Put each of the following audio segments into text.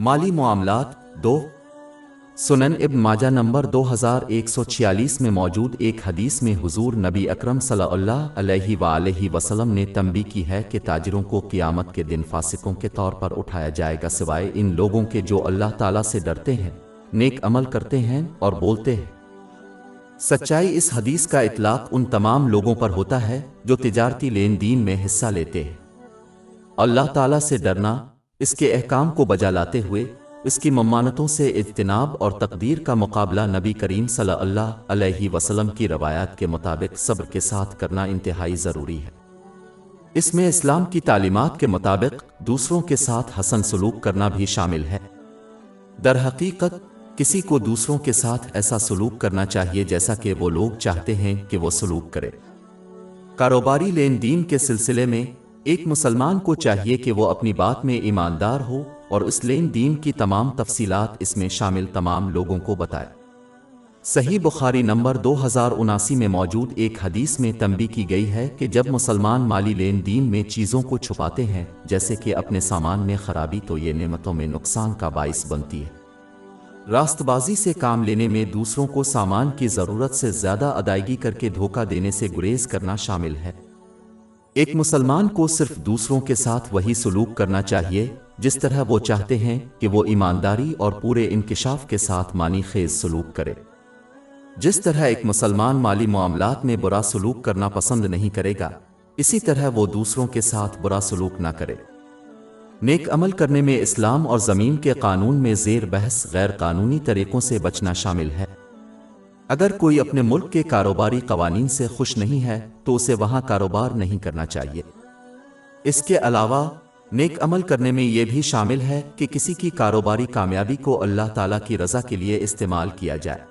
माली मामलात 2 सुनन इब्न माजा नंबर 2146 में मौजूद एक हदीस में हुजूर नबी अकरम सल्लल्लाहु अलैहि वसल्लम ने तंबी की है कि ताजिरों को क़ियामत के दिन फासिकों के तौर पर उठाया जाएगा सिवाय इन लोगों के जो अल्लाह ताला से डरते हैं, नेक अमल करते हैं और बोलते हैं सच्चाई। इस हदीस का इतलाक उन तमाम लोगों पर होता है जो तिजारती लेन देन में हिस्सा लेते हैं। अल्लाह ताला से डरना, इसके अहकाम को बजा लाते हुए इसकी ममानतों से इज्तिनाब और तकदीर का मुकाबला नबी करीम सल्लल्लाहु अलैहि वसल्लम की रवायात के मुताबिक सब्र के साथ करना इंतहाई ज़रूरी है। इसमें इस्लाम की तालीमात के मुताबिक दूसरों के साथ हसन सलूक करना भी शामिल है। दर हकीकत किसी को दूसरों के साथ ऐसा सलूक करना चाहिए जैसा कि वो लोग चाहते हैं कि वो सलूक करे। कारोबारी लेन देन के सिलसिले में एक मुसलमान को चाहिए कि वो अपनी बात में ईमानदार हो और उस लेन देन की तमाम तफसीलात इसमें शामिल तमाम लोगों को बताए। सही बुखारी नंबर 2079 में मौजूद एक हदीस में तंबी की गई है कि जब मुसलमान माली लेन देन में चीज़ों को छुपाते हैं जैसे कि अपने सामान में खराबी, तो ये नेमतों में नुकसान का बाइस बनती है। रास्तबाजी से काम लेने में दूसरों को सामान की ज़रूरत से ज़्यादा अदायगी करके धोखा देने से गुरेज करना शामिल है। एक मुसलमान को सिर्फ दूसरों के साथ वही सलूक करना चाहिए जिस तरह वो चाहते हैं कि वो ईमानदारी और पूरे इंकिशाफ के साथ मानी खेज सलूक करे। जिस तरह एक मुसलमान माली मामलात में बुरा सलूक करना पसंद नहीं करेगा, इसी तरह वो दूसरों के साथ बुरा सलूक ना करे। नेक अमल करने में इस्लाम और ज़मीन के कानून में ज़ेर बहस गैर कानूनी तरीक़ों से बचना शामिल है। अगर कोई अपने मुल्क के कारोबारी कवानीन से खुश नहीं है तो उसे वहाँ कारोबार नहीं करना चाहिए। इसके अलावा नेक अमल करने में ये भी शामिल है कि किसी की कारोबारी कामयाबी को अल्लाह ताला की रज़ा के लिए इस्तेमाल किया जाए।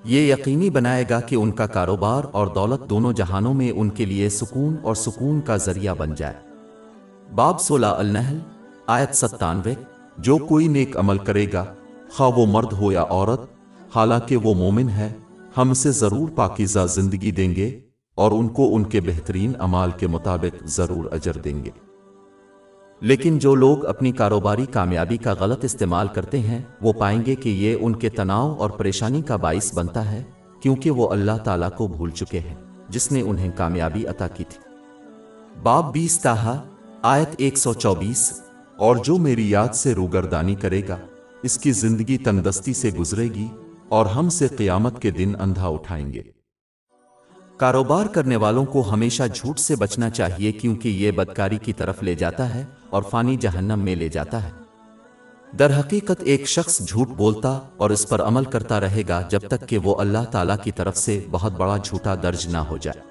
ये यकीनी बनाएगा कि उनका कारोबार और दौलत दोनों जहानों में उनके लिए सुकून और सुकून का ज़रिया बन जाए। बाब 16 अल-नहल आयत 97। जो कोई नेक अमल करेगा, खा वो मर्द हो या औरत, हालांकि वो मोमिन है, हम उसे ज़रूर पाकीज़ा ज़िंदगी देंगे और उनको उनके बेहतरीन अमाल के मुताबिक ज़रूर अजर देंगे। लेकिन जो लोग अपनी कारोबारी कामयाबी का गलत इस्तेमाल करते हैं वो पाएंगे कि ये उनके तनाव और परेशानी का बाइस बनता है, क्योंकि वो अल्लाह ताला को भूल चुके हैं जिसने उन्हें कामयाबी अता की थी। बाब 20 ताहा आयत 124। और जो मेरी याद से रूगरदानी करेगा, इसकी जिंदगी तंदस्ती से गुजरेगी और हम से क़ियामत के दिन अंधा उठाएंगे। कारोबार करने वालों को हमेशा झूठ से बचना चाहिए, क्योंकि ये बदकारी की तरफ ले जाता है और फानी जहन्नम में ले जाता है। दर हकीकत एक शख्स झूठ बोलता और इस पर अमल करता रहेगा जब तक कि वो अल्लाह ताला की तरफ से बहुत बड़ा झूठा दर्ज ना हो जाए।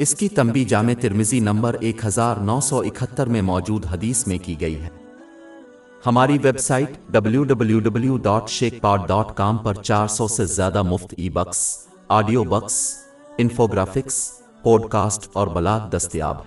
इसकी तंबी जामे तिर्मिज़ी नंबर 1971 में मौजूद हदीस में की गई है। हमारी वेबसाइट www.sheikhpod.com पर 400 से ज़्यादा मुफ्त e-books, audio books, infographics, podcast और ब्लॉग दस्तयाब है।